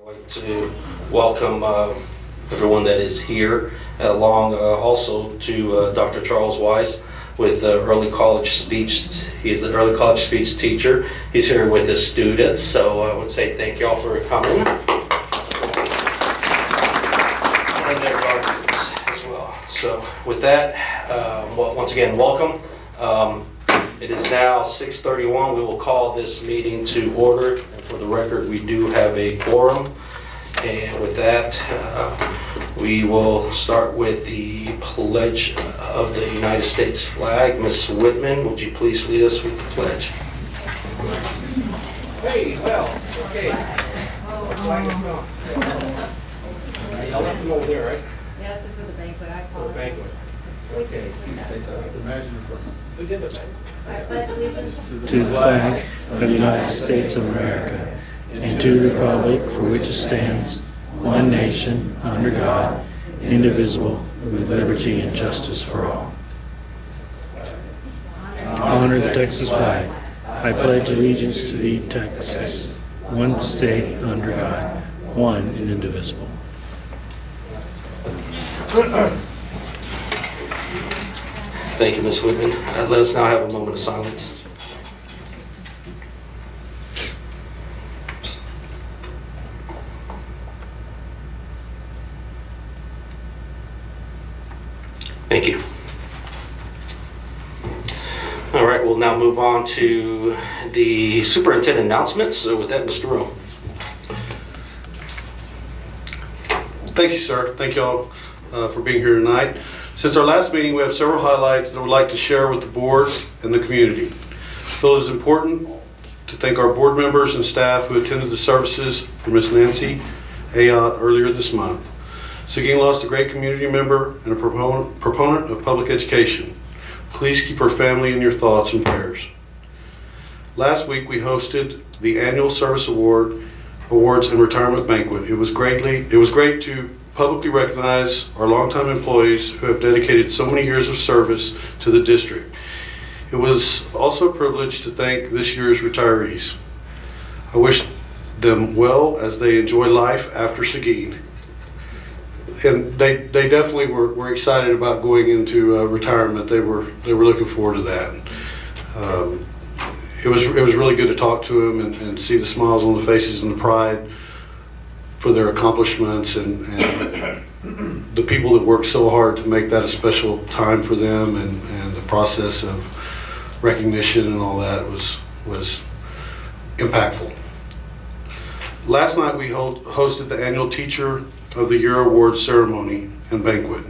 I'd like to welcome everyone that is here, along also to Dr. Charles Weiss with early college speech. He's an early college speech teacher. He's here with his students, so I would say thank you all for coming. And their guardians as well. So with that, once again, welcome. It is now 6:31. We will call this meeting to order. And for the record, we do have a quorum. And with that, we will start with the pledge of the United States flag. Ms. Whitman, would you please lead us with the pledge? Hey, well, okay. The flag is gone. Y'all left them over there, right? Yes, for the banquet, I For the apologize. banquet. Okay. We did the banquet. I pledge allegiance to the flag of the United States of America and to the republic for which it stands, one nation, under God, indivisible, with liberty and justice for all. Honor the Texas flag. I pledge allegiance to thee, Texas, one state under God, one and indivisible. Thank you, Ms. Whitman. Let us now have a moment of silence. Thank you. All right, we'll now move on to the superintendent announcements. So with that, Mr. Rowe. Thank you, sir. Thank you all for being here tonight. Since our last meeting, we have several highlights that I would like to share with the board and the community. I feel it is important to thank our board members and staff who attended the services for Ms. Nancy Ayotte earlier this month. Seguin lost a great community member and a proponent of public education. Please keep her family in your thoughts and prayers. Last week, we hosted the annual service awards and retirement banquet. It was great to publicly recognize our longtime employees who have dedicated so many years of service to the district. It was also a privilege to thank this year's retirees. I wish them well as they enjoy life after Seguin. And they definitely were excited about going into retirement. They were looking forward to that. It was really good to talk to them and see the smiles on the faces and the pride for their accomplishments and the people that worked so hard to make that a special time for them, and the process of recognition and all that was impactful. Last night we hosted the annual Teacher of the Year Awards ceremony and banquet.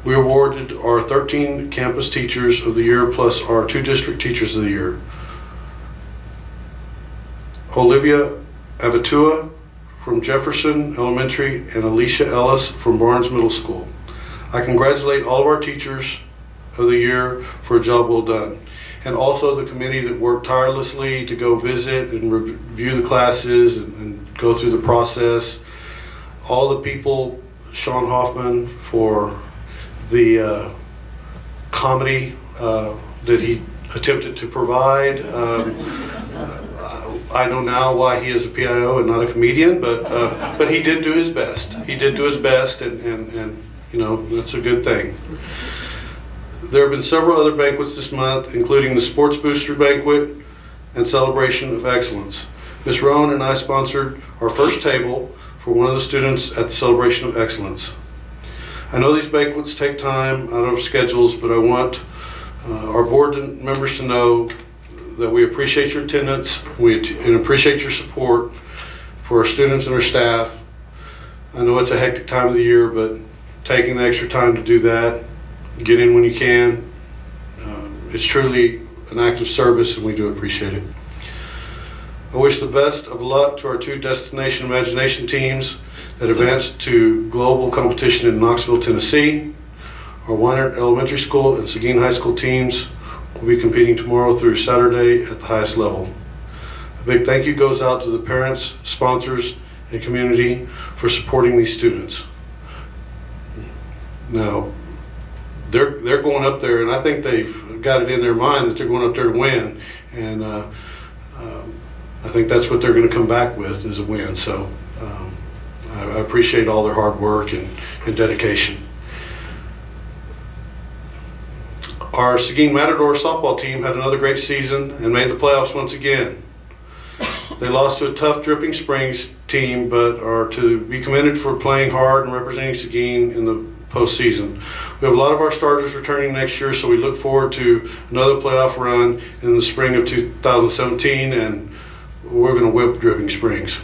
We awarded our 13 campus teachers of the year plus our 2 district teachers of the year. Olivia Avatua from Jefferson Elementary and Alicia Ellis from Barnes Middle School. I congratulate all of our teachers of the year for a job well done, and also the committee that worked tirelessly to go visit and review the classes and go through the process. All the people, Sean Hoffman for the comedy that he attempted to provide. I know now why he is a PIO and not a comedian, but he did do his best. He did do his best, and you know, that's a good thing. There have been several other banquets this month, including the Sports Booster Banquet and Celebration of Excellence. Ms. Rowan and I sponsored our first table for one of the students at the Celebration of Excellence. I know these banquets take time out of schedules, but I want our board members to know that we appreciate your attendance and appreciate your support for our students and our staff. I know it's a hectic time of the year, but taking the extra time to do that, get in when you can, it's truly an act of service, and we do appreciate it. I wish the best of luck to our 2 Destination Imagination teams that advanced to global competition in Knoxville, Tennessee. Our Weiner Elementary School and Seguin High School teams will be competing tomorrow through Saturday at the highest level. A big thank you goes out to the parents, sponsors, and community for supporting these students. Now, they're going up there, and I think they've got it in their mind that they're going up there to win, and I think that's what they're going to come back with, is a win. So I appreciate all their hard work and dedication. Our Seguin Matador softball team had another great season and made the playoffs once again. They lost to a tough Dripping Springs team, but are to be commended for playing hard and representing Seguin in the postseason. We have a lot of our starters returning next year, so we look forward to another playoff run in the spring of 2017, and we're going to whip Dripping Springs.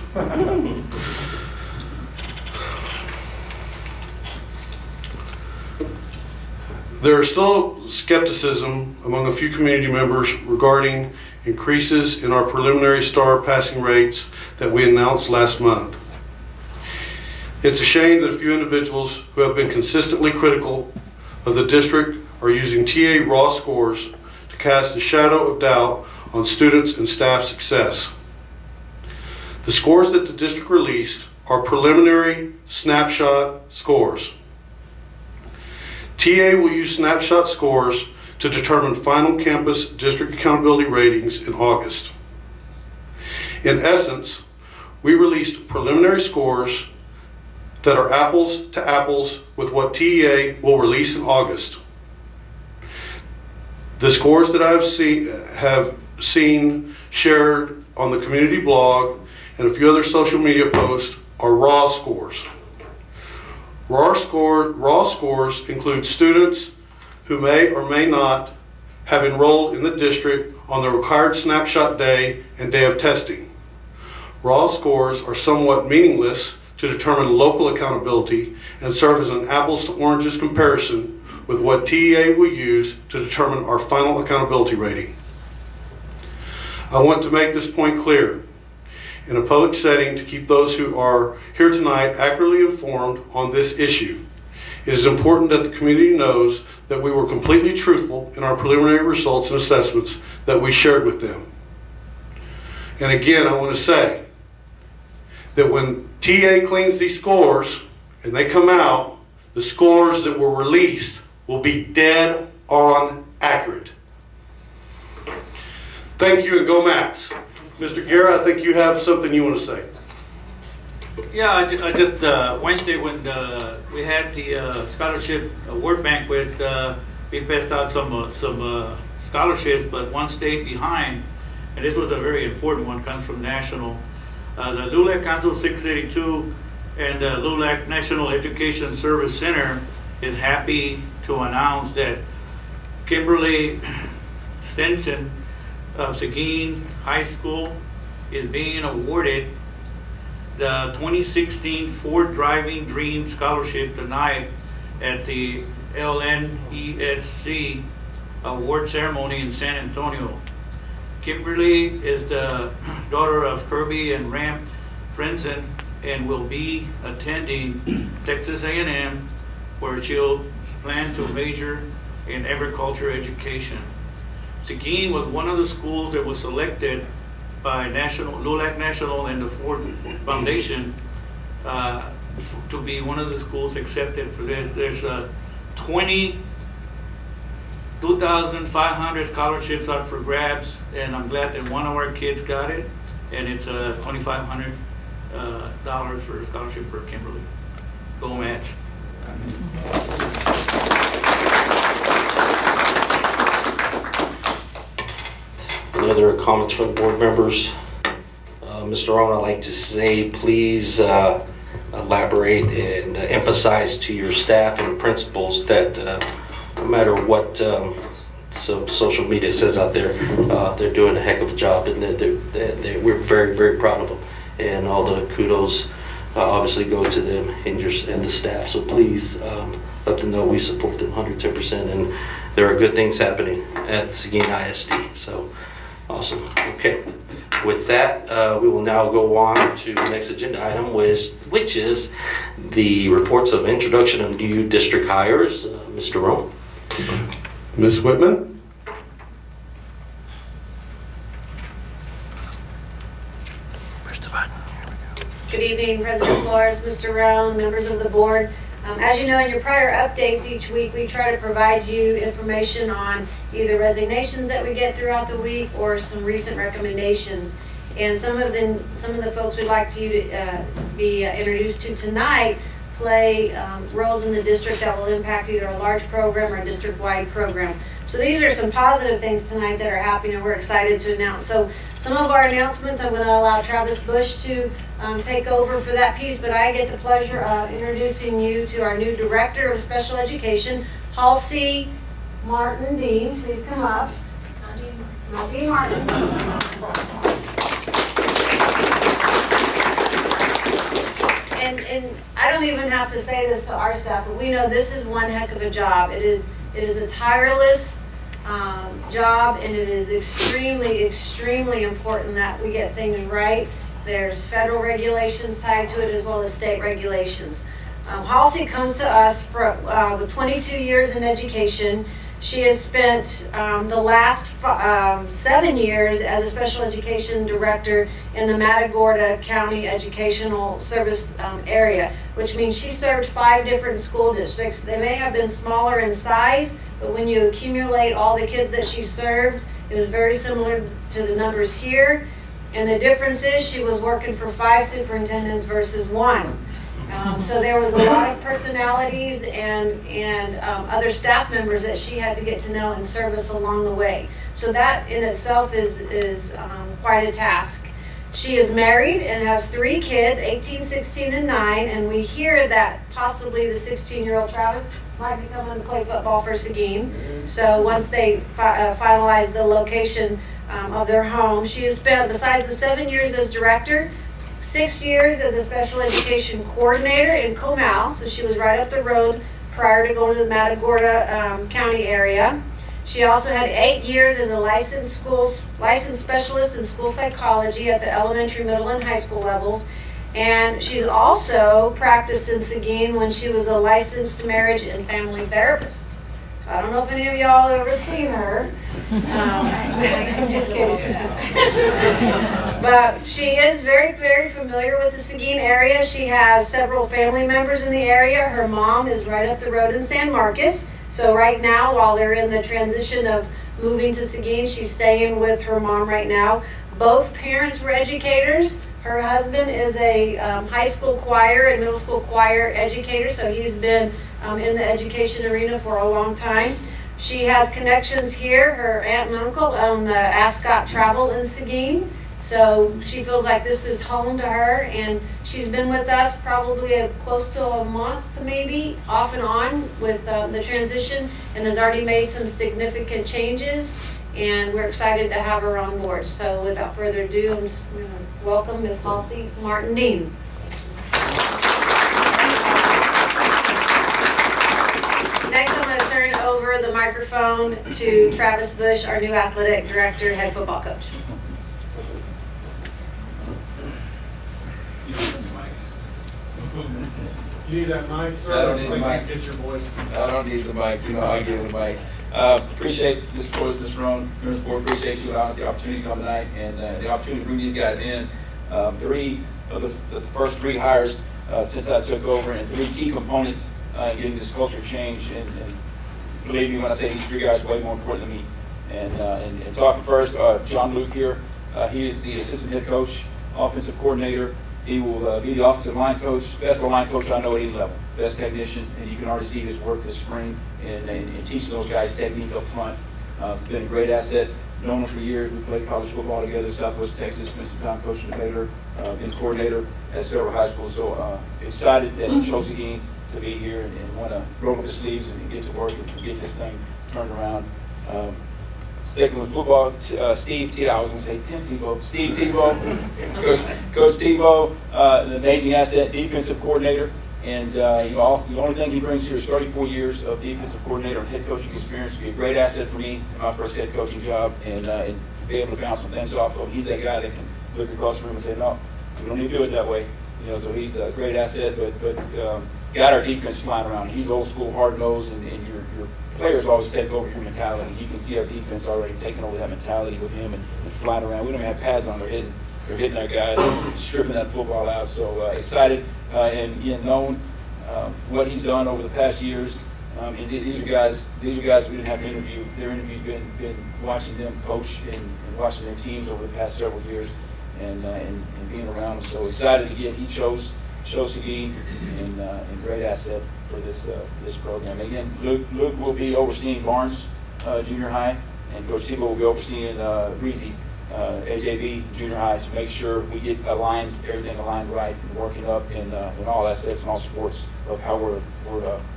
There is still skepticism among a few community members regarding increases in our preliminary star passing rates that we announced last month. It's a shame that a few individuals who have been consistently critical of the district are using TA raw scores to cast a shadow of doubt on students and staff success. The scores that the district released are preliminary snapshot scores. TA will use snapshot scores to determine final campus district accountability ratings in August. In essence, we released preliminary scores that are apples to apples with what TEA will release in August. The scores that I have seen shared on the community blog and a few other social media posts are raw scores. Raw scores include students who may or may not have enrolled in the district on the required snapshot day and day of testing. Raw scores are somewhat meaningless to determine local accountability and serve as an apples to oranges comparison with what TEA will use to determine our final accountability rating. I want to make this point clear in a public setting to keep those who are here tonight accurately informed on this issue. It is important that the community knows that we were completely truthful in our preliminary results and assessments that we shared with them. And again, I want to say that when TA cleans these scores and they come out, the scores that were released will be dead on accurate. Thank you, and go Mats. Mr. Guerra, I think you have something you want to say. Yeah, I just Wednesday when we had the scholarship award banquet, we passed out some scholarships, but one stayed behind, and this was a very important one. Comes from national. The LULAC Council 682 and the LULAC National Education Service Center is happy to announce that Kimberly Stenson of Seguin High School is being awarded the 2016 Ford Driving Dream Scholarship tonight at the LNESC award ceremony in San Antonio. Kimberly is the daughter of Kirby and Ram Frenzen and will be attending Texas A&M, where she'll plan to major in agriculture education. Seguin was one of the schools that was selected by LULAC National and the Ford Foundation to be one of the schools accepted for this. There's 22,500 scholarships up for grabs, and I'm glad that one of our kids got it, and it's $2,500 for a scholarship for Kimberly. Go Mats. Any other comments from board members? Mr. Rowan, I'd like to say please elaborate and emphasize to your staff and principals that no matter what social media says out there, they're doing a heck of a job, and we're very, very proud of them. And all the kudos obviously go to them and the staff. So please let them know we support them 110%, and there are good things happening at Seguin ISD. So awesome. Okay. With that, we will now go on to the next agenda item, which is the reports of introduction of new district hires. Mr. Rowe. Ms. Whitman? Where's the button? Good evening, President Flores, Mr. Rowan, members of the board. As you know, in your prior updates each week, we try to provide you information on either resignations that we get throughout the week or some recent recommendations. And some of the folks we'd like to be introduced to tonight play roles in the district that will impact either a large program or a district-wide program. So these are some positive things tonight that are happening, and we're excited to announce. So some of our announcements, I'm going to allow Travis Bush to take over for that piece, but I get the pleasure of introducing you to our new Director of Special Education, Halsey Martin Dean. Please come up. Not Dean Martin. And I don't even have to say this to our staff, but we know this is one heck of a job. It is a tireless job, and it is extremely, extremely important that we get things right. There's federal regulations tied to it as well as state regulations. Halsey comes to us with 22 years in education. She has spent the last 7 years as a special education director in the Matagorda County Educational Service area, which means she served 5 different school districts. They may have been smaller in size, but when you accumulate all the kids that she served, it was very similar to the numbers here. And the difference is she was working for 5 superintendents versus 1. So there was a lot of personalities and other staff members that she had to get to know and service along the way. So that in itself is quite a task. She is married and has 3 kids, 18, 16, and 9, and we hear that possibly the 16-year-old Travis might be coming to play football for Seguin. So once they finalize the location of their home, she has spent, besides the 7 years as director, 6 years as a special education coordinator in Comal, so she was right up the road prior to going to the Matagorda County area. She also had 8 years as a licensed specialist in school psychology at the elementary, middle, and high school levels. And she's also practiced in Seguin when she was a licensed marriage and family therapist. So I don't know if any of y'all have ever seen her. I'm just kidding. But she is very, very familiar with the Seguin area. She has several family members in the area. Her mom is right up the road in San Marcos. So right now, while they're in the transition of moving to Seguin, she's staying with her mom right now. Both parents were educators. Her husband is a high school choir and middle school choir educator, so he's been in the education arena for a long time. She has connections here. Her aunt and uncle own the Ascot Travel in Seguin, so she feels like this is home to her, and she's been with us probably close to a month, maybe, off and on with the transition, and has already made some significant changes, and we're excited to have her on board. So without further ado, I'm just going to welcome Ms. Halsey Martin Dean. Next, I'm going to turn over the microphone to Travis Bush, our new athletic director, head football coach. You need that mic, sir? I don't need the mic. Get your voice. I don't need the mic, you know, I give the mics. Appreciate this, of course, Ms. Roan, members of the board, appreciate you allowing us the opportunity to come tonight and the opportunity to bring these guys in. 3 of the first 3 hires since I took over, and 3 key components in getting this culture change. And believe me when I say these 3 guys are way more important than me. And talking first, John Luke here, he is the assistant head coach, offensive coordinator. He will be the offensive line coach, best line coach I know at any level, best technician, and you can already see his work this spring and teaching those guys technique up front. It's been a great asset. Known him for years. We played college football together, Southwest Texas, spent some time coaching the Baylor, been coordinator at several high schools. So excited that he chose again to be here and want to roll up his sleeves and get to work and get this thing turned around. Sticking with football, Steve Tebow, I was going to say Tim Tebow, Steve Tebow, Coach Tebow, an amazing asset, defensive coordinator, and the only thing he brings here is 34 years of defensive coordinator and head coaching experience. Be a great asset for me in my first head coaching job, and be able to bounce some things off of him. He's that guy that can look across the room and say, no, we don't need to do it that way. You know, so he's a great asset, but got our defense flying around. He's old school, hard nosed, and your players always take over your mentality. You can see our defense already taking over that mentality with him and flying around. We don't even have pads on. They're hitting our guys, stripping that football out. So excited and known what he's done over the past years. And these are guys we didn't have to interview. Their interviews been watching them coach and watching their teams over the past several years. and being around him. So excited again. He chose Seguin, and great asset for this program. Again, Luke will be overseeing Barnes Junior High, and Coach Tebow will be overseeing Breezy AJB Junior High to make sure we get everything aligned right, and working up in all assets and all sports of how we're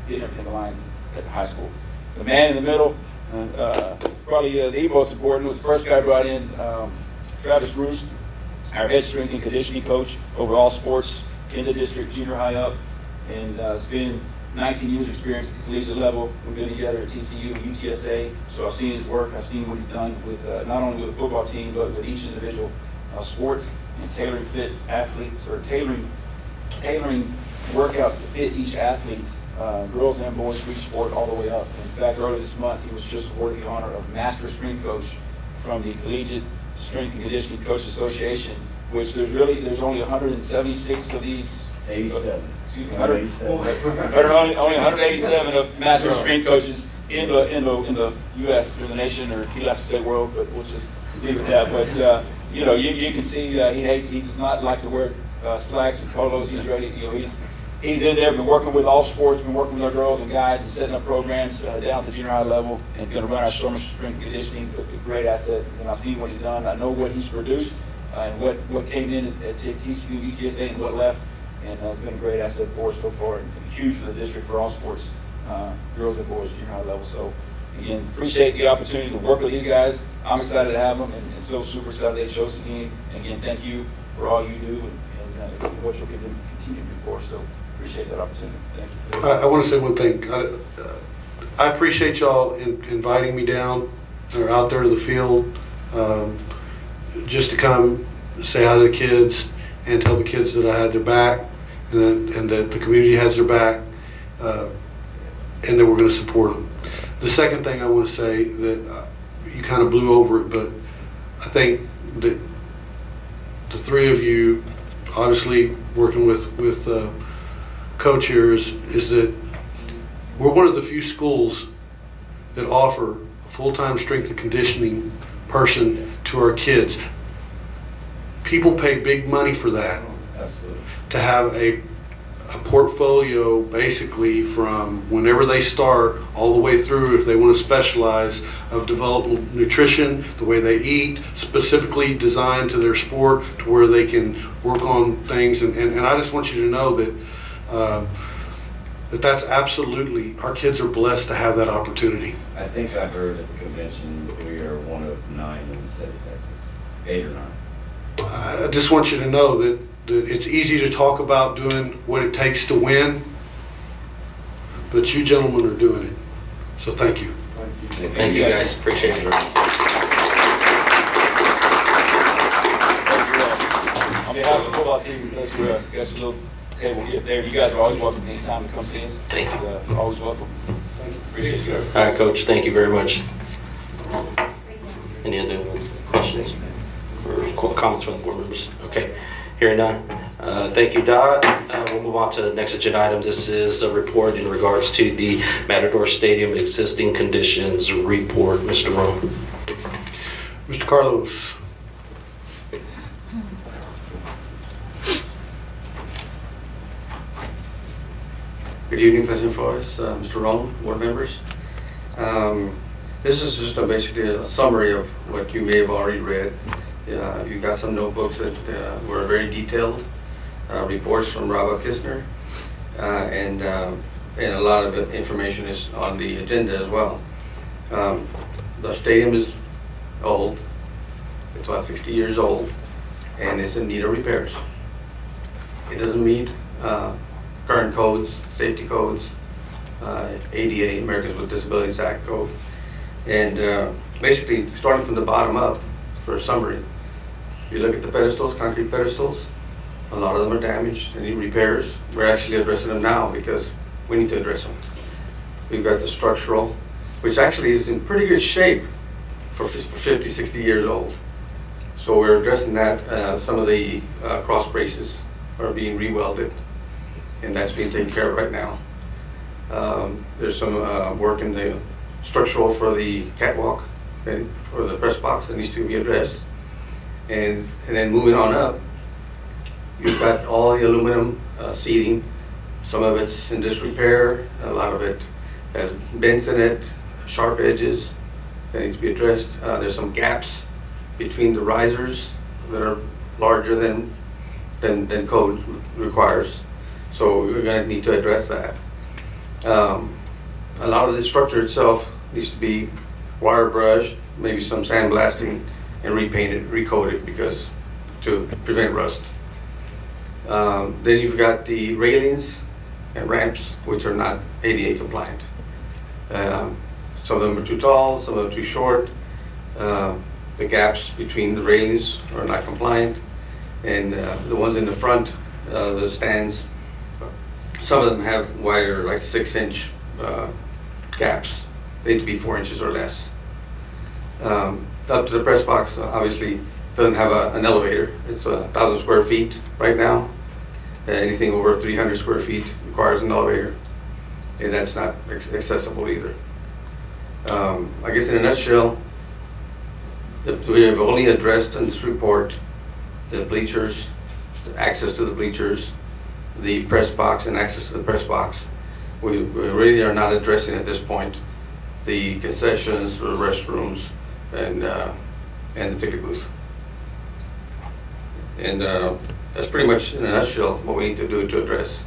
getting everything aligned at the high school. The man in the middle, probably the most important, was the first guy brought in, Travis Roost, our head strength and conditioning coach over all sports in the district, junior high up, and it's been 19 years experience at the collegiate level. We've been together at TCU and UTSA, so I've seen his work. I've seen what he's done with not only with the football team, but with each individual sport, and tailoring fit athletes, or tailoring workouts to fit each athlete, girls and boys for each sport all the way up. In fact, earlier this month, he was just awarded the honor of Master Strength Coach from the Collegiate Strength and Conditioning Coaches Association, which there's only 176 of these. 87. Excuse me, only 187 of master strength coaches in the U.S. or the nation, or he likes to say world, but we'll just leave it at that. But you can see he does not like to wear slacks and polos. He's ready. He's in there, been working with all sports, been working with our girls and guys, and setting up programs down at the junior high level, and going to run our summer strength and conditioning. A great asset, and I've seen what he's done. I know what he's produced, and what came in at TCU, UTSA, and what left. And it's been a great asset for us so far, and huge for the district for all sports, girls and boys, junior high level. So, again, appreciate the opportunity to work with these guys. I'm excited to have them, and so super excited they chose Seguin. Again, thank you for all you do, and what you'll continue to do for us. So, appreciate that opportunity. Thank you. I want to say one thing. I appreciate y'all inviting me down or out there to the field just to come say hi to the kids and tell the kids that I had their back, and that the community has their back, and that we're going to support them. The second thing I want to say, that you kind of blew over it, but I think that the three of you, obviously working with Coach here, is that we're one of the few schools that offer a full-time strength and conditioning person to our kids. People pay big money for that. Absolutely. To have a portfolio basically from whenever they start all the way through, if they want to specialize, of developmental nutrition, the way they eat, specifically designed to their sport, to where they can work on things. And I just want you to know that that's absolutely, our kids are blessed to have that opportunity. I think I heard at the convention we are one of 9 in the state of Texas, 8 or 9. I just want you to know that it's easy to talk about doing what it takes to win, but you gentlemen are doing it. So thank you. Thank you guys, appreciate it. On behalf of the football team, let's got a little table gift there. You guys are always welcome anytime to come see us. Thank you. Always welcome. Appreciate you guys. All right, Coach, thank you very much. Any other questions or comments from the board members? Okay, hearing none. Thank you, Dot. We'll move on to the next agenda item. This is a report in regards to the Matador Stadium existing conditions report. Mr. Rome. Mr. Carlos. Good evening, President Flores, Mr. Rohn, board members. This is just basically a summary of what you may have already read. You got some notebooks that were very detailed reports from Rob Kistner, and a lot of information is on the agenda as well. The stadium is old. It's about 60 years old, and it's in need of repairs. It doesn't meet current codes, safety codes, ADA, Americans with Disabilities Act code. And basically, starting from the bottom up, for a summary, you look at the pedestals, concrete pedestals, a lot of them are damaged and need repairs. We're actually addressing them now because we need to address them. We've got the structural, which actually is in pretty good shape for 50, 60 years old. So we're addressing that. Some of the cross braces are being re-welded, and that's being taken care of right now. There's some work in the structural for the catwalk and for the press box that needs to be addressed. And then moving on up, you've got all the aluminum seating. Some of it's in disrepair, a lot of it has bends in it, sharp edges that need to be addressed. There's some gaps between the risers that are larger than code requires. So we're going to need to address that. A lot of the structure itself needs to be wire brushed, maybe some sandblasting, and repainted, recoated because to prevent rust. Then you've got the railings and ramps, which are not ADA compliant. Some of them are too tall, some of them are too short. The gaps between the railings are not compliant. And the ones in the front, the stands, some of them have wider, like 6-inch gaps. They need to be 4 inches or less. Up to the press box, obviously, doesn't have an elevator. It's 1,000 square feet right now. Anything over 300 square feet requires an elevator, and that's not accessible either. I guess in a nutshell, we have only addressed in this report the bleachers, the access to the bleachers, the press box and access to the press box. We really are not addressing at this point the concessions, or the restrooms, and the ticket booth. And that's pretty much in a nutshell what we need to do to address.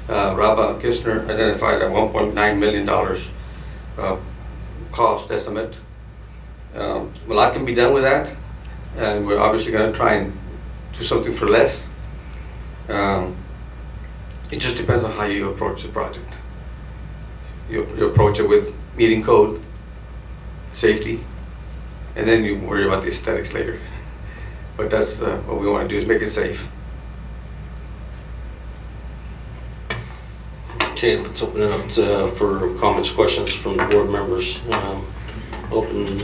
Rob Kistner identified a $1.9 million cost estimate. A lot can be done with that, and we're obviously going to try and do something for less. It just depends on how you approach the project. You approach it with meeting code, safety, and then you worry about the aesthetics later. But that's what we want to do, is make it safe. Okay, let's open it up for comments, questions from the board members. Open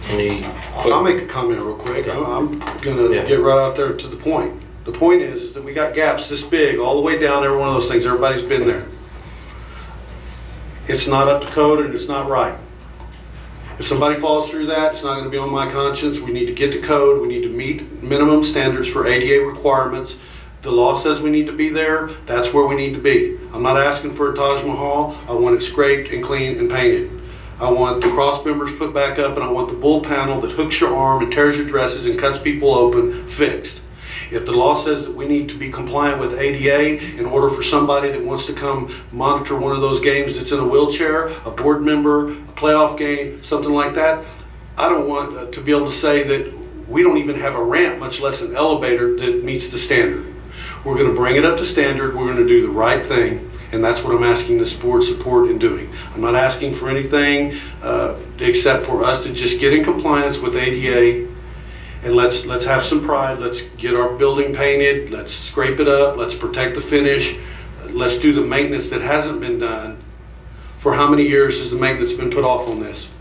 any. I'll make a comment real quick. I'm gonna get right out there to the point. The point is that we got gaps this big all the way down every one of those things. Everybody's been there. It's not up to code and it's not right. If somebody falls through that, it's not going to be on my conscience. We need to get to code. We need to meet minimum standards for ADA requirements. The law says we need to be there. That's where we need to be. I'm not asking for a Taj Mahal. I want it scraped and clean and painted. I want the cross members put back up, and I want the bull panel that hooks your arm and tears your dresses and cuts people open fixed. If the law says that we need to be compliant with ADA in order for somebody that wants to come monitor one of those games that's in a wheelchair, a board member, a playoff game, something like that, I don't want to be able to say that we don't even have a ramp, much less an elevator that meets the standard. We're going to bring it up to standard. We're going to do the right thing, and that's what I'm asking this board support in doing. I'm not asking for anything except for us to just get in compliance with ADA. And let's have some pride. Let's get our building painted. Let's scrape it up. Let's protect the finish. Let's do the maintenance that hasn't been done. For how many years has the maintenance been put off on this?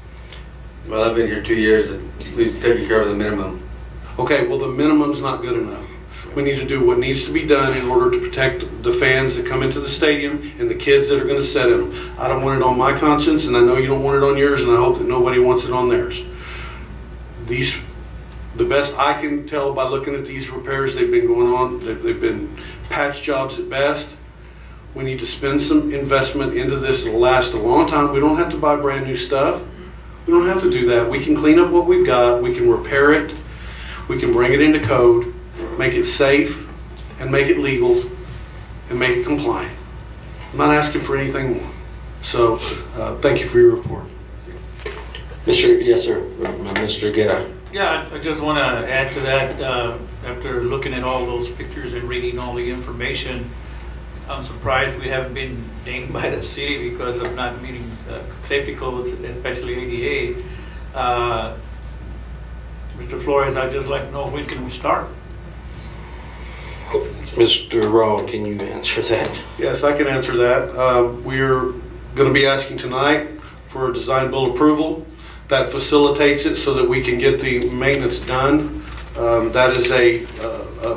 Well, I've been here 2 years and we've taken care of the minimum. Okay, well the minimum's not good enough. We need to do what needs to be done in order to protect the fans that come into the stadium and the kids that are going to sit in them. I don't want it on my conscience, and I know you don't want it on yours, and I hope that nobody wants it on theirs. The best I can tell by looking at these repairs, they've been going on, they've been patch jobs at best. We need to spend some investment into this. It'll last a long time. We don't have to buy brand new stuff. We don't have to do that. We can clean up what we've got. We can repair it. We can bring it into code, make it safe, and make it legal, and make it compliant. I'm not asking for anything more. So thank you for your report. Yes, sir. Mr. Guerra. Yeah, I just want to add to that, after looking at all those pictures and reading all the information, I'm surprised we haven't been dinged by the city because of not meeting safety codes, especially ADA. Mr. Flores, I'd just like to know, when can we start? Mr. Rowe, can you answer that? Yes, I can answer that. We're going to be asking tonight for a design build approval. That facilitates it so that we can get the maintenance done. That is a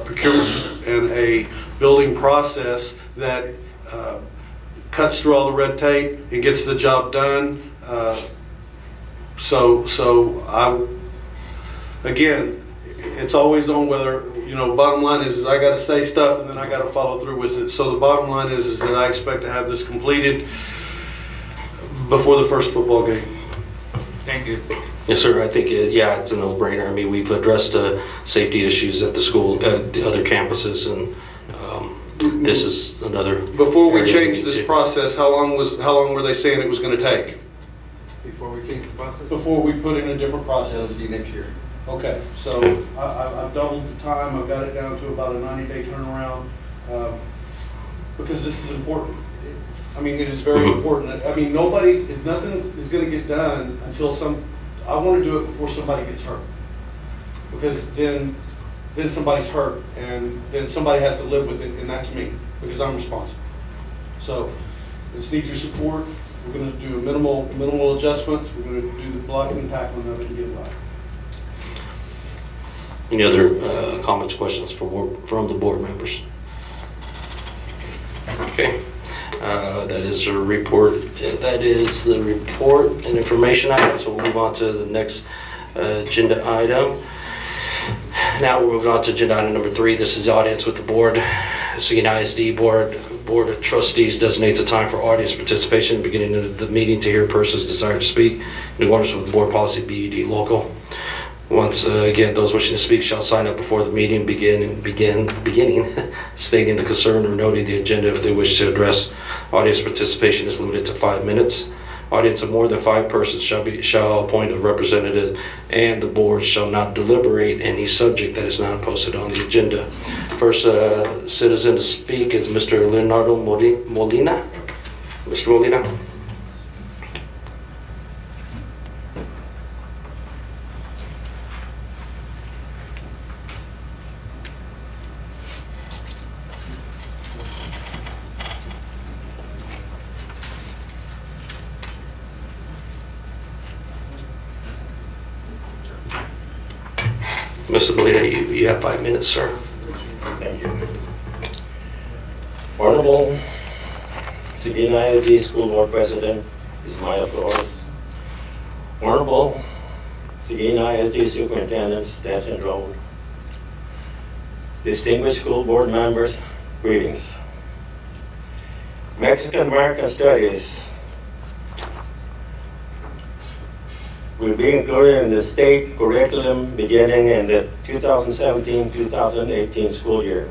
procurement and a building process that cuts through all the red tape and gets the job done. Again, it's always on whether, bottom line is I gotta say stuff and then I gotta follow through with it. So the bottom line is that I expect to have this completed before the first football game. Thank you. Yes, sir. I think, it's a no-brainer. I mean, we've addressed safety issues at the school, at the other campuses, and this is another. Before we area change need this to- process, how long were they saying it was gonna take? Before we change the process? Before we put in a different process? That'll be next year. Okay, so I've doubled the time, I've got it down to about a 90-day turnaround, because this is important. I mean, it is very important. I mean, nothing is gonna get done until I wanna do it before somebody gets hurt. Because then somebody's hurt, and then somebody has to live with it, and that's me, because I'm responsible. So, just need your support. We're gonna do minimal adjustments. We're gonna do the blocking and tackling of it and get it right. Any other comments, questions from the board members? Okay, that is a report. That is the report and information item. So we'll move on to the next agenda item. Now we're moving on to agenda item number 3. This is the audience with the board. Seguin ISD Board of Trustees designates a time for audience participation at the beginning of the meeting to hear persons desire to speak in accordance with board policy BUD local. Once again, those wishing to speak shall sign up before the meeting beginning stating the concern or noting the agenda. If they wish to address audience participation is limited to 5 minutes. Audience of more than 5 persons shall appoint a representative, and the board shall not deliberate any subject that is not posted on the agenda. First citizen to speak is Mr. Leonardo Molina. Mr. Molina. Mr. Molina, you have 5 minutes, sir. Thank you. Honorable Seguin ISD School Board President Ismail Flores, Honorable Seguin ISD Superintendent Stanton Road, distinguished school board members, greetings. Mexican American Studies will be included in the state curriculum beginning in the 2017-2018 school year.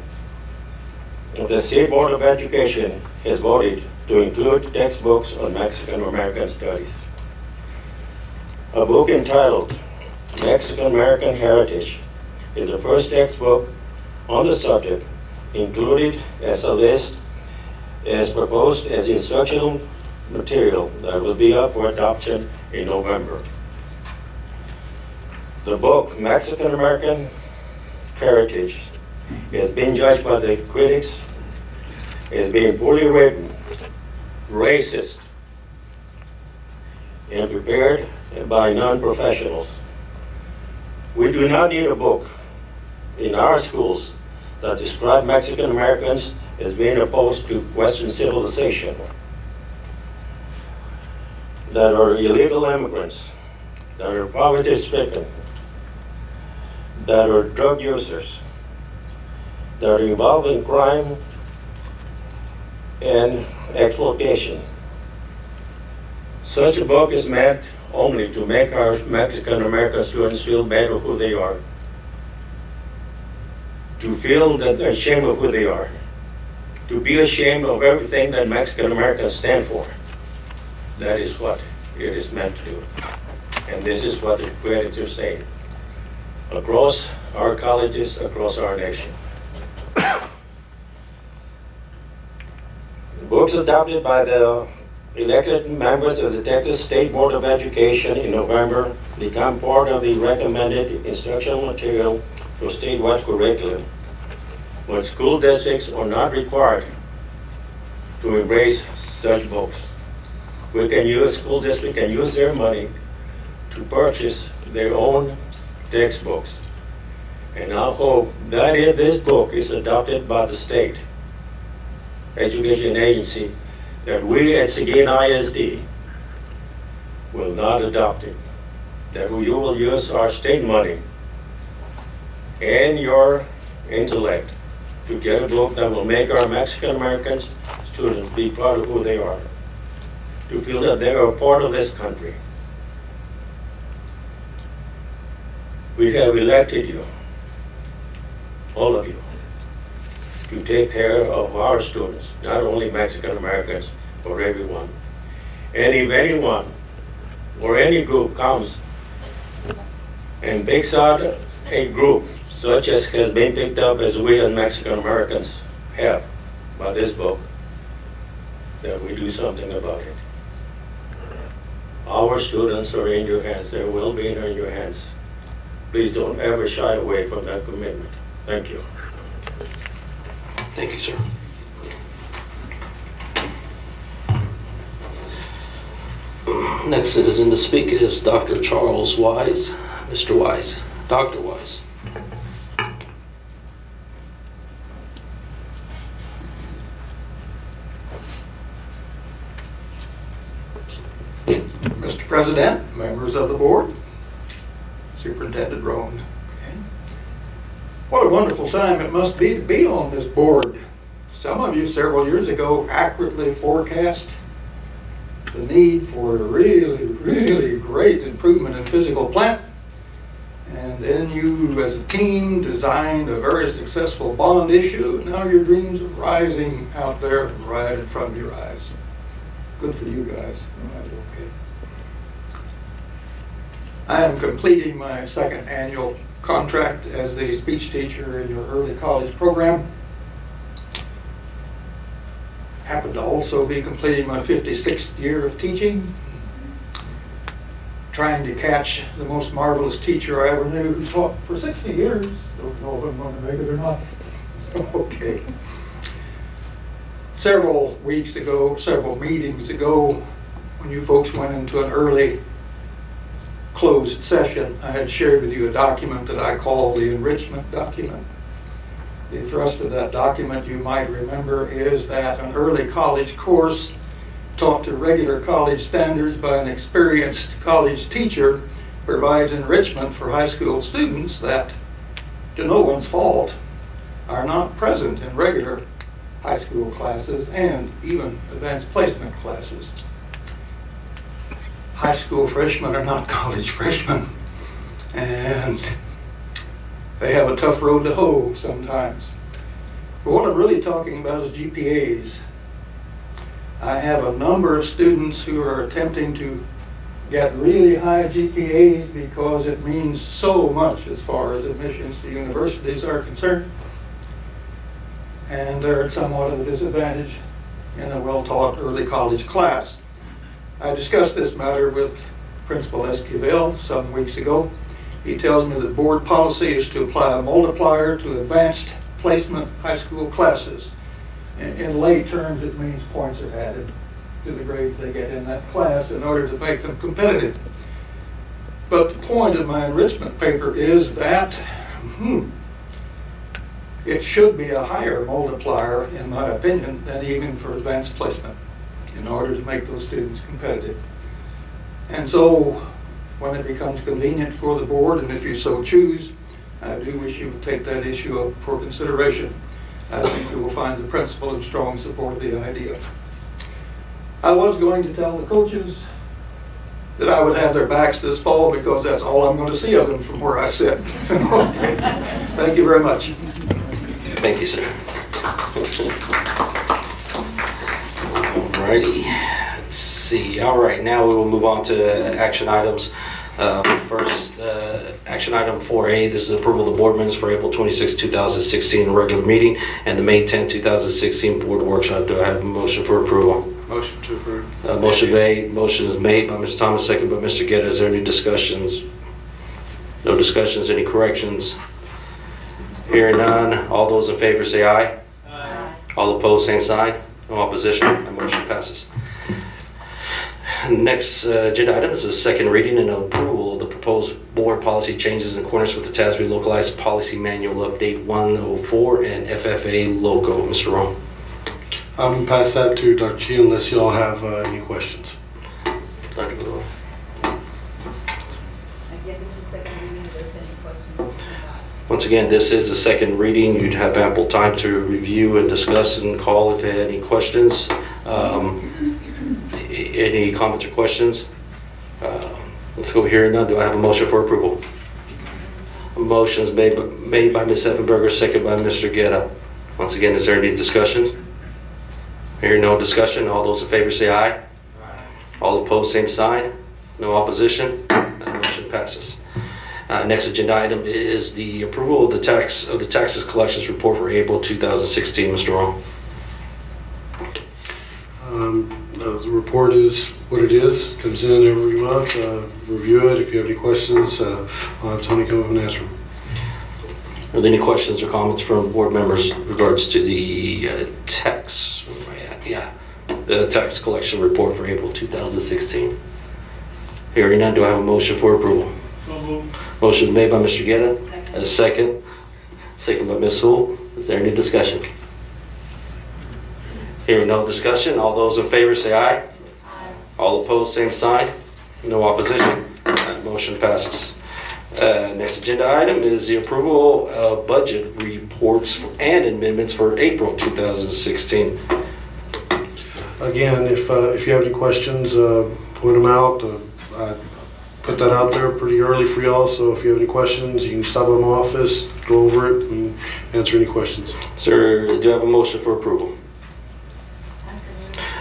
The State Board of Education has voted to include textbooks on Mexican American Studies. A book entitled Mexican American Heritage is the first textbook on the subject, included as a list as proposed as instructional material that will be up for adoption in November. The book, Mexican American Heritage, has been judged by the critics as being poorly written, racist, and prepared by non-professionals. We do not need a book in our schools that describe Mexican Americans as being opposed to Western civilization, that are illegal immigrants, that are poverty-stricken, that are drug users, that are involved in crime and exploitation. Such a book is meant only to make our Mexican American students feel better who they are, to feel that they're ashamed of who they are, to be ashamed of everything that Mexican Americans stand for. That is what it is meant to do. And this is what the critics are saying across our colleges, across our nation. Books adopted by the elected members of the Texas State Board of Education in November become part of the recommended instructional material for statewide curriculum, when school districts are not required to embrace such books. School district can use their money to purchase their own textbooks. And I hope that if this book is adopted by the state education agency, that we at Seguin ISD will not adopt it, that you will use our state money and your intellect to get a book that will make our Mexican American students be proud of who they are, to feel that they are a part of this country. We have elected you, all of you, to take care of our students, not only Mexican Americans, but everyone. And if anyone or any group comes and picks out a group such as has been picked up as we as Mexican Americans have by this book, that we do something about it. Our students are in your hands, their well-being are in your hands. Please don't ever shy away from that commitment. Thank you. Thank you, sir. Next citizen to speak is Dr. Charles Wise. Mr. Wise. Dr. Wise. Mr. President, members of the board, Superintendent Roan. What a wonderful time it must be to be on this board. Some of you several years ago accurately forecast the need for a really, really great improvement in physical plant. And then you, as a team, designed a very successful bond issue, and now your dreams are rising out there right in front of your eyes. Good for you guys. Okay. I am completing my second annual contract as the speech teacher in your early college program. Happen to also be completing my 56th year of teaching. Trying to catch the most marvelous teacher I ever knew who taught for 60 years. Don't know if I'm going to make it or not. Okay. Several weeks ago, several meetings ago, when you folks went into an early closed session, I had shared with you a document that I call the enrichment document. The thrust of that document, you might remember, is that an early college course taught to regular college standards by an experienced college teacher provides enrichment for high school students that, to no one's fault, are not present in regular high school classes and even advanced placement classes. High school freshmen are not college freshmen, and they have a tough road to hoe sometimes. But what I'm really talking about is GPAs. I have a number of students who are attempting to get really high GPAs because it means so much as far as admissions to universities are concerned. And they're at somewhat of a disadvantage in a well-taught early college class. I discussed this matter with Principal Esquivel some weeks ago. He tells me that board policy is to apply a multiplier to advanced placement high school classes. In lay terms, it means points are added to the grades they get in that class in order to make them competitive. But the point of my enrichment paper is that it should be a higher multiplier, in my opinion, than even for advanced placement in order to make those students competitive. And so when it becomes convenient for the board, and if you so choose, I do wish you would take that issue up for consideration. I think you will find the principal in strong support of the idea. I was going to tell the coaches that I would have their backs this fall because that's all I'm going to see of them from where I sit. Okay. Thank you very much. Thank you, sir. Alrighty. Let's see. All right, now we will move on to action items. First, action item 4A, this is approval of the board minutes for April 26, 2016 regular meeting and the May 10, 2016 board workshop. Do I have a motion for approval? Motion to approve. Motion is made by Mr. Thomas, second by Mr. Guerra. Is there any discussions? No discussions, any corrections? Hearing none, all those in favor say aye. Aye. All opposed, same sign. No opposition, my motion passes. Next agenda item is the second reading and approval of the proposed board policy changes in accordance with the TASB Localized Policy Manual Update 104 and FFA logo. Mr. Rohn. I'm going to pass that to Dr. Chi unless you all have any questions. Dr. Leroy. Again, this is the second reading. If there's any questions on that. Once Once again, this is a second reading. You'd have ample time to review and discuss and call if you had any questions. Any comments or questions? Let's go here and now. Do I have a motion for approval? A motion is made by Ms. Effenberger, second by Mr. Guerra. Once again, is there any discussion? Hearing no discussion, all those in favor say aye. All opposed, same sign. No opposition. That motion passes. Next agenda item is the approval of the taxes collections report for April 2016. Mr. Roll. The report is what it is. Comes in every month. Review it. If you have any questions, I'll have Tony come up and answer them. Are there any questions or comments from board members in regards to the tax? Where am I at? Yeah, the tax collection report for April 2016. Hearing none, do I have a motion for approval? So moved. Motion made by Mr. Guerra. A second by Ms. Sewell. Is there any discussion? Hearing no discussion, all those in favor say aye. All opposed, same sign. No opposition. That motion passes. Next agenda item is the approval of budget reports and amendments for April 2016. Again, if you have any questions, point them out. I put that out there pretty early for y'all, so if you have any questions, you can stop by my office, go over it, and answer any questions. Sir, do you have a motion for approval?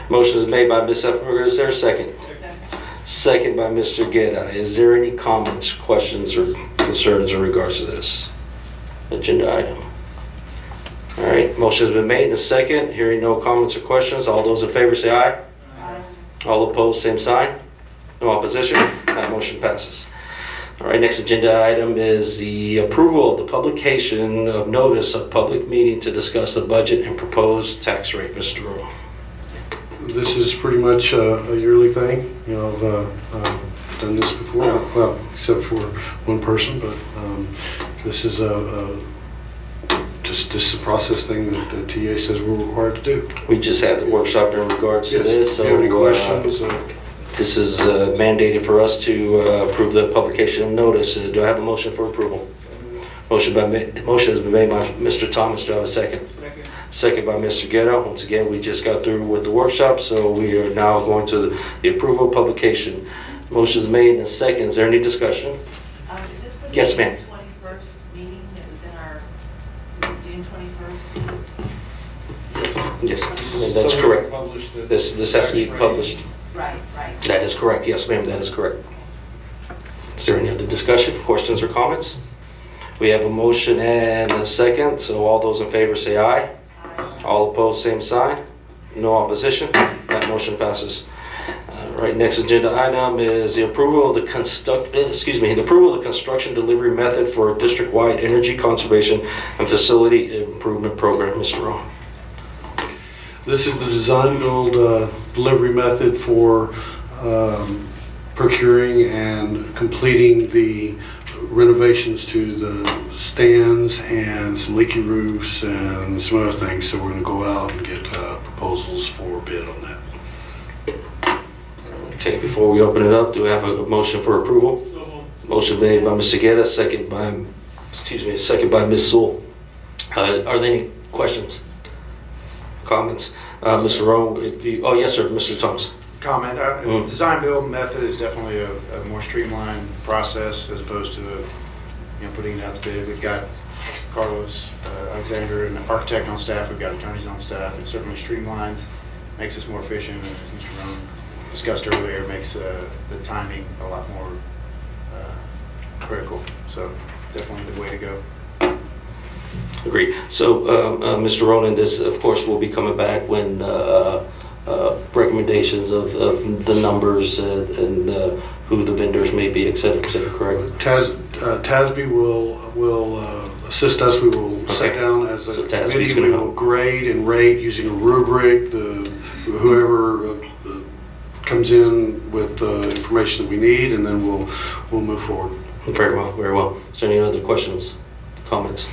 Motion is made by Ms. Effenberger. Is there a second? Second by Mr. Guerra. Is there any comments, questions, or concerns in regards to this agenda item? All right, motion has been made and a second. Hearing no comments or questions, all those in favor say aye. Aye. All opposed, same sign. No opposition. That motion passes. All right, next agenda item is the approval of the publication of notice of public meeting to discuss the budget and proposed tax rate. Mr. Earl. This is pretty much a yearly thing. You know, I've done this before, well, except for one person, but this is just a process thing that the TA says we're required to do. We just had the workshop in regards to this. If you have any questions? This is mandated for us to approve the publication of notice. Do I have a motion for approval? Motion has been made by Mr. Thomas. Do I have a second? Second by Mr. Guerra. Once again, we just got through with the workshop, so we are now going to the approval of publication. Motion is made and a second. Is there any discussion? Is this for the Yes, ma'am. 21st meeting that was in our June 21st? Yes, that's correct. This has to be published. Right. That is correct. Yes, ma'am, that is correct. Is there any other discussion, questions, or comments? We have a motion and a second, so all those in favor say aye. All opposed, same sign. No opposition. That motion passes. Right, next agenda item is the approval of the construction delivery method for a district-wide energy conservation and facility improvement program. Mr. Rowe. This is the design build delivery method for procuring and completing the renovations to the stands and some leaky roofs and some other things. So we're going to go out and get proposals for bid on that. Okay, before we open it up, do we have a motion for approval? Motion made by Mr. Guerra, second by Ms. Sewell. Are there any questions? Comments? Mr. Rowe, oh yes sir, Mr. Thomas. Comment. Design build method is definitely a more streamlined process as opposed to putting it out to bid. We've got Carlos Alexander, an architect on staff. We've got attorneys on staff. It certainly streamlines, makes us more efficient, and as Mr. Rowe discussed earlier, makes the timing a lot more critical. So definitely the way to go. Agreed. So, Mr. Ronan, this, of course, will be coming back when recommendations of the numbers and who the vendors may be, et cetera, correct? TASB will assist us. We will sit down as a committee. We will grade and rate using a rubric. Whoever comes in with the information that we need, and then we'll move forward. Very well, very well. Is there any other questions, comments?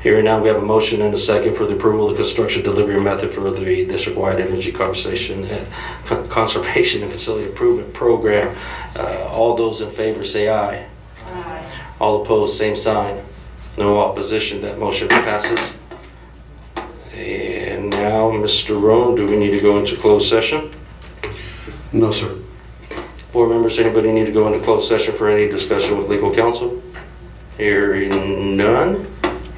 Here and now, we have a motion and a second for the approval of the construction delivery method for the district-wide energy conservation and facility improvement program. All those in favor say aye. Aye. All opposed, same sign. No opposition, that motion passes. And now, Mr. Roan, do we need to go into closed session? No, sir. Board members, anybody need to go into closed session for any discussion with legal counsel? Hearing none,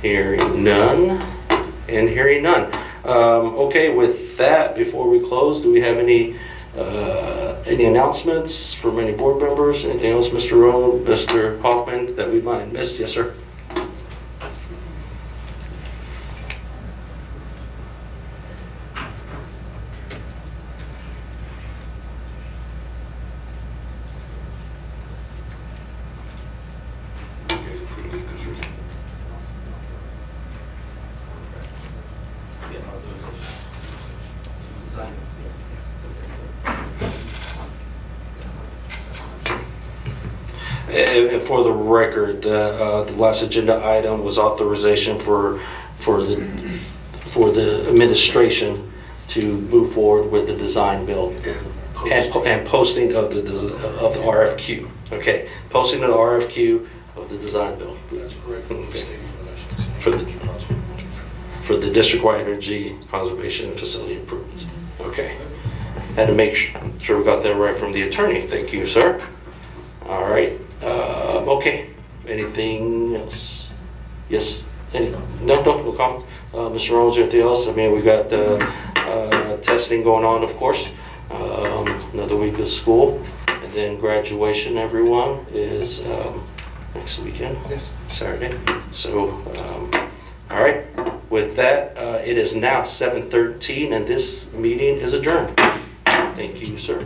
and hearing none. Okay, with that, before we close, do we have any announcements from any board members? Anything else, Mr. Rowan, Mr. Hoffman, that we might have missed? Yes, sir. And for the record, the last agenda item was authorization for the administration to move forward with the design build and posting of the RFQ. Okay, posting of the RFQ of the design build. That's correct. For the district-wide energy conservation facility improvements. Okay, had to make sure we got that right from the attorney. Thank you, sir. All right. Okay. Anything else? Yes. No comment. Mr. Rose, anything else? I mean, we got testing going on, of course. Another week of school, and then graduation. Everyone is next weekend. Yes. Saturday. So, all right. With that, it is now 7:13, and this meeting is adjourned. Thank you, sir.